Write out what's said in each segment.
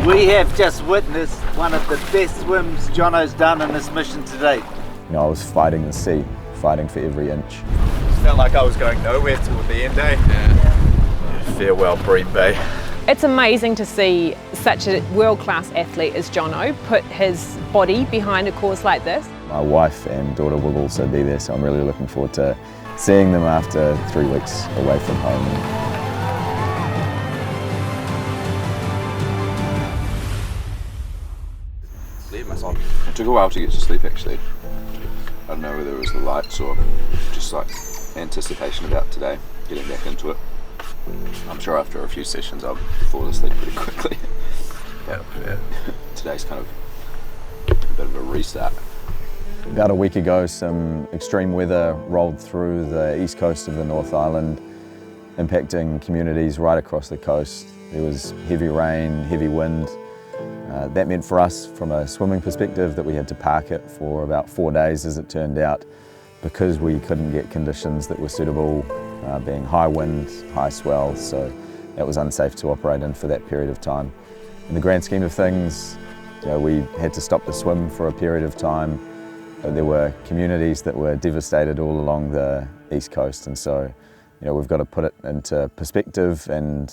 We have just witnessed one of the best swims Jono's done in this mission to date. You know, I was fighting the sea, fighting for every inch. Felt like I was going nowhere toward the end, eh? Yeah. Farewell, Bream Bay. It's amazing to see such a world-class athlete as Jono put his body behind a cause like this. My wife and daughter will also be there, so I'm really looking forward to seeing them after 3 weeks away from home. It took a while to get to sleep actually. I don't know whether it was the lights or just like anticipation about today, getting back into it. I'm sure after a few sessions I'll fall asleep pretty quickly. Yeah. Today's kind of a bit of a restart. About a week ago, some extreme weather rolled through the east coast of the North Island, impacting communities right across the coast. There was heavy rain, heavy wind. That meant for us, from a swimming perspective, that we had to park it for about 4 days, as it turned out, because we couldn't get conditions that were suitable, being high wind, high swell, so that was unsafe to operate in for that period of time. In the grand scheme of things, you know, we had to stop the swim for a period of time. There were communities that were devastated all along the east coast, and so you know, we've got to put it into perspective, and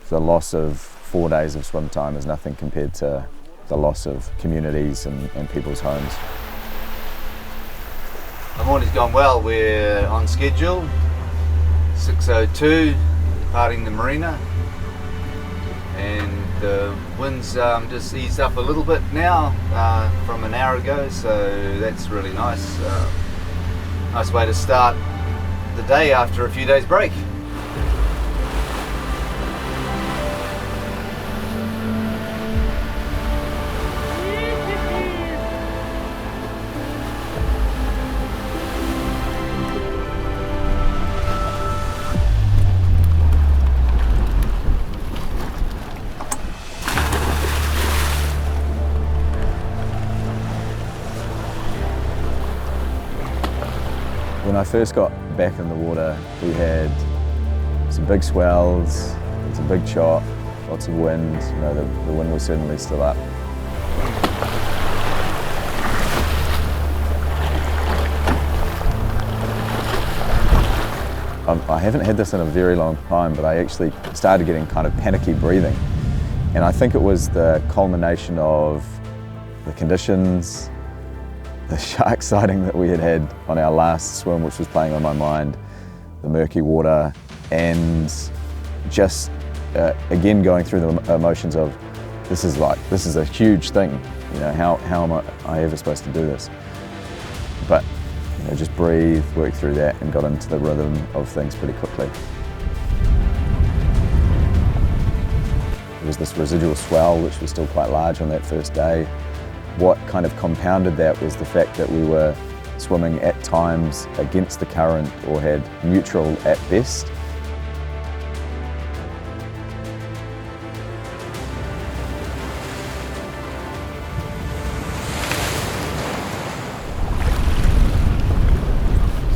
the loss of 4 days of swim time is nothing compared to the loss of communities and people's homes. The morning's gone well. We're on schedule. 6:02, departing the marina, and the wind's just eased up a little bit now from an hour ago, so that's really nice. Nice way to start the day after a few days break. When I first got back in the water, we had some big swells, it's a big chop, lots of wind. You know, the wind was certainly still up. I haven't had this in a very long time, but I actually started getting kind of panicky breathing. And I think it was the culmination of the conditions, the shark sighting that we had had on our last swim, which was playing on my mind, the murky water, and just again going through the emotions of this is a huge thing. You know, how am I ever supposed to do this? But you know, just breathe, work through that, and got into the rhythm of things pretty quickly. There was this residual swell, which was still quite large on that first day. What kind of compounded that was the fact that we were swimming at times against the current or had neutral at best.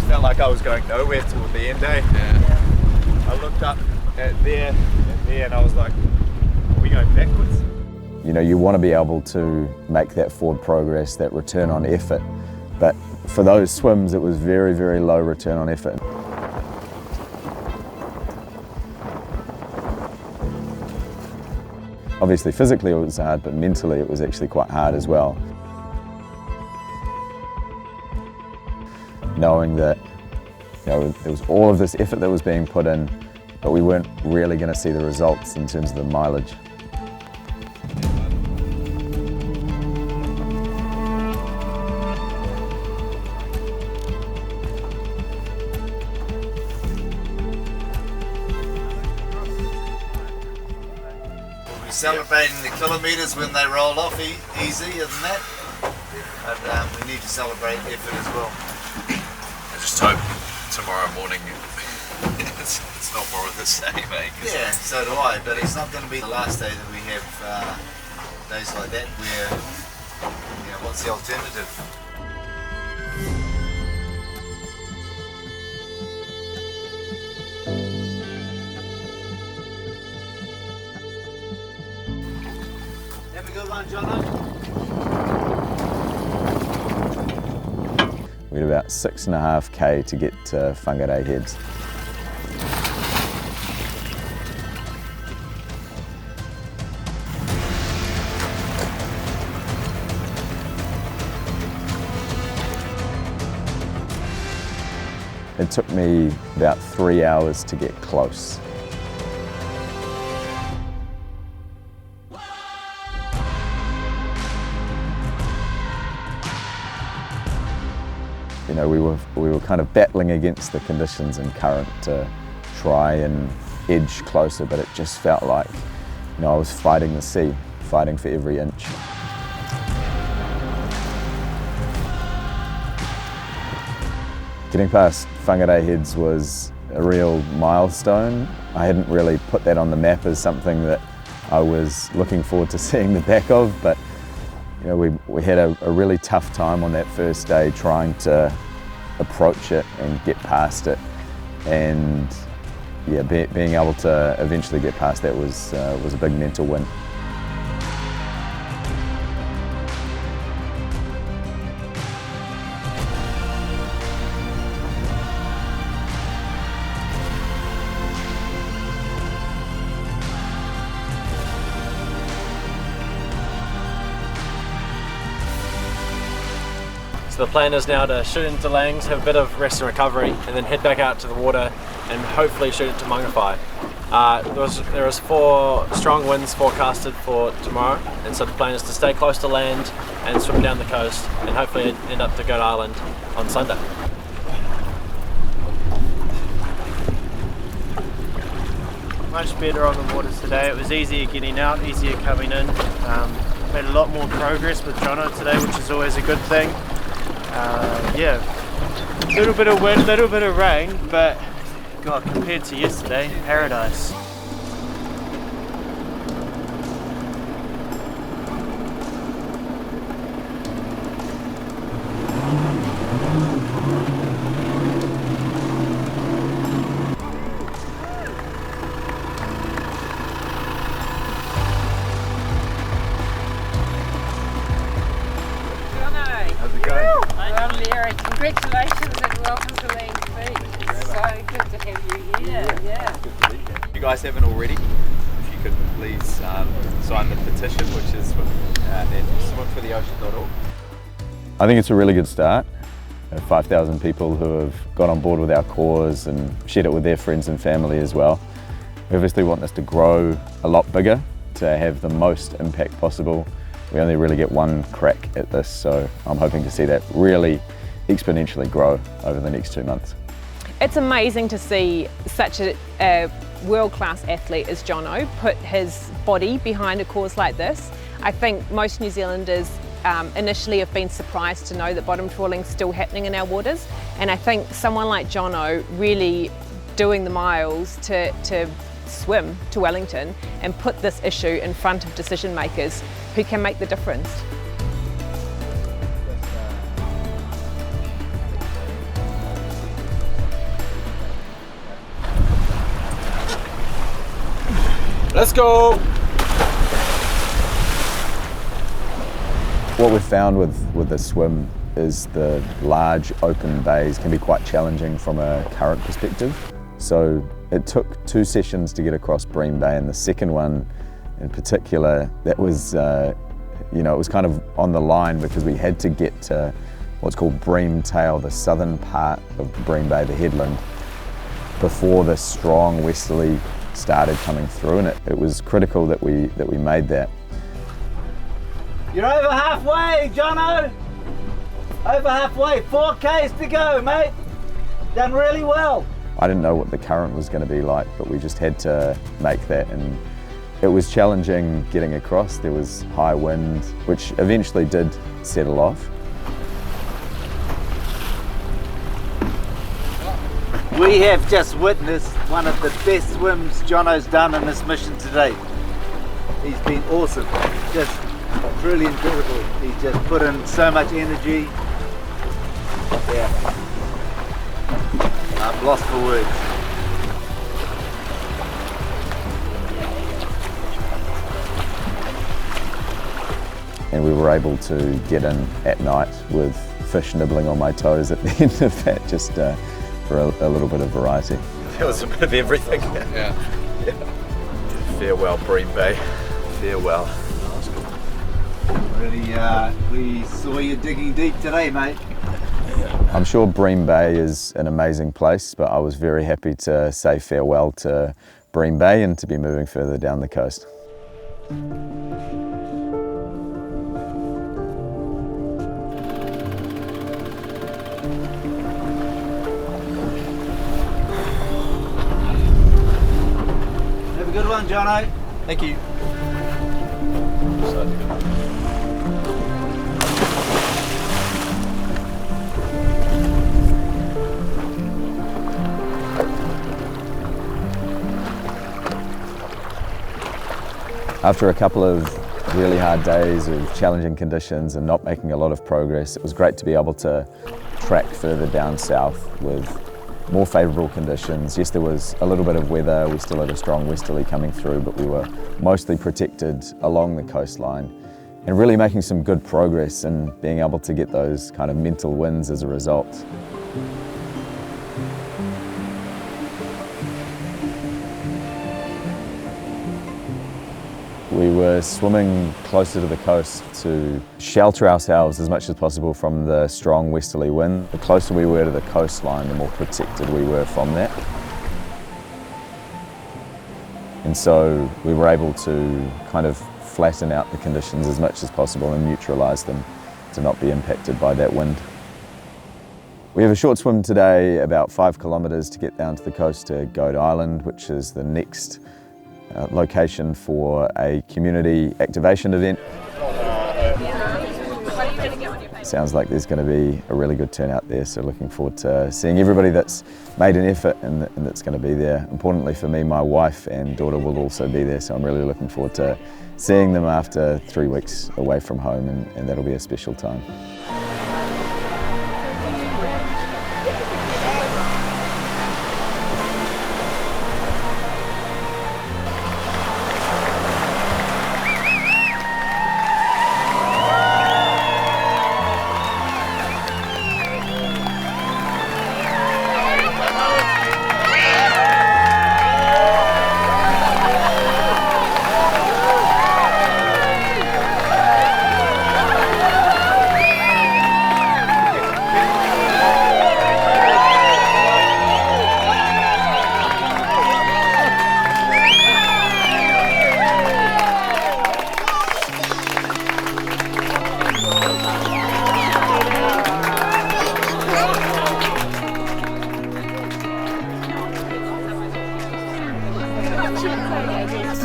Felt like I was going nowhere toward the end, eh? Yeah. I looked up at there and I was like, are we going backwards? You know, you want to be able to make that forward progress, that return on effort. But for those swims, it was very, very low return on effort. Obviously, physically it was hard, but mentally it was actually quite hard as well. Knowing that, you know, there was all of this effort that was being put in, but we weren't really going to see the results in terms of the mileage. Celebrating the kilometres when they roll off easy, isn't that? But we need to celebrate effort as well. I just hope tomorrow morning it's not more of the same, eh? Yeah, so do I, but it's not going to be the last day that we have days like that where, you know, what's the alternative? Good one, Jono. We had about 6.5k to get to Whangarei Heads. It took me about 3 hours to get close. You know, we were kind of battling against the conditions and current to try and edge closer, but it just felt like, you know, I was fighting the sea, fighting for every inch. Getting past Whangarei Heads was a real milestone. I hadn't really put that on the map as something that I was looking forward to seeing the back of, but you know, we had a really tough time on that first day trying to approach it and get past it, and yeah, being able to eventually get past that was a big mental win. So the plan is now to shoot into Langs, have a bit of rest and recovery, and then head back out to the water and hopefully shoot it to Mangawhai. There is 4 strong winds forecasted for tomorrow, and so the plan is to stay close to land and swim down the coast and hopefully end up to Goat Island on Sunday. Much better on the waters today. It was easier getting out, easier coming in. Made a lot more progress with Jono today, which is always a good thing. Yeah, a little bit of wind, a little bit of rain, but God, compared to yesterday, paradise. Congratulations and welcome to Langs Beach. It's so good to have you here. Yeah. Good to be here. If you guys haven't already, if you could please sign the petition, which is at Swim4TheOcean.org. I think it's a really good start. 5,000 people who have got on board with our cause and shared it with their friends and family as well. We obviously want this to grow a lot bigger, to have the most impact possible. We only really get one crack at this, so I'm hoping to see that really exponentially grow over the next 2 months. It's amazing to see such a world-class athlete as Jono put his body behind a cause like this. I think most New Zealanders initially have been surprised to know that bottom trawling is still happening in our waters, and I think someone like Jono really doing the miles to swim to Wellington and put this issue in front of decision makers who can make the difference. Let's go! What we've found with the swim is the large open bays can be quite challenging from a current perspective. So it took 2 sessions to get across Bream Bay, and the second one in particular, that was, you know, it was kind of on the line because we had to get to what's called Bream Tail, the southern part of Bream Bay, the headland, before the strong westerly started coming through, and it was critical that we made that. You're over halfway, Jono. Over halfway. 4 Ks to go, mate. Done really well. I didn't know what the current was going to be like, but we just had to make that, and it was challenging getting across. There was high wind, which eventually did settle off. We have just witnessed one of the best swims Jono's done in this mission to date. He's been awesome, just truly incredible. He's just put in so much energy. Yeah, I'm lost for words. and we were able to get in at night with fish nibbling on my toes at the end of that, just for a little bit of variety. There was a bit of everything. Yeah. Farewell, Bream Bay. Farewell. Really, we saw you digging deep today, mate. I'm sure Bream Bay is an amazing place, but I was very happy to say farewell to Bream Bay and to be moving further down the coast. Have a good one, Jono. Thank you. After a couple of really hard days of challenging conditions and not making a lot of progress, it was great to be able to track further down south with more favourable conditions. Yes, there was a little bit of weather, we still had a strong westerly coming through, but we were mostly protected along the coastline and really making some good progress and being able to get those kind of mental wins as a result. We were swimming closer to the coast to shelter ourselves as much as possible from the strong westerly wind. The closer we were to the coastline, the more protected we were from that. And so we were able to kind of flatten out the conditions as much as possible and neutralise them to not be impacted by that wind. We have a short swim today, about 5 kilometres to get down to the coast to Goat Island, which is the next location for a community activation event. Sounds like there's going to be a really good turnout there, so looking forward to seeing everybody that's made an effort and that's going to be there. Importantly for me, my wife and daughter will also be there, so I'm really looking forward to seeing them after 3 weeks away from home, and that'll be a special time.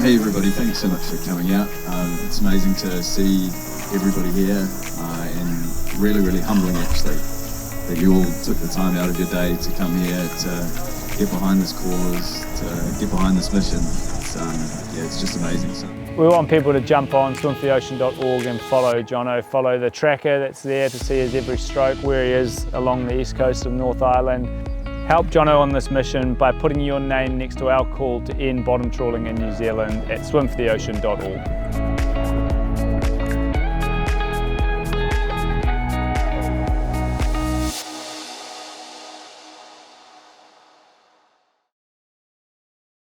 Hey everybody, thanks so much for coming out. It's amazing to see everybody here and really humbling actually that you all took the time out of your day to come here to get behind this cause, to get behind this mission. It's just amazing. So we want people to jump on Swim4TheOcean.org and follow Jono, follow the tracker that's there to see his every stroke, where he is along the east coast of North Island. Help Jono on this mission by putting your name next to our call to end bottom trawling in New Zealand at Swim4TheOcean.org.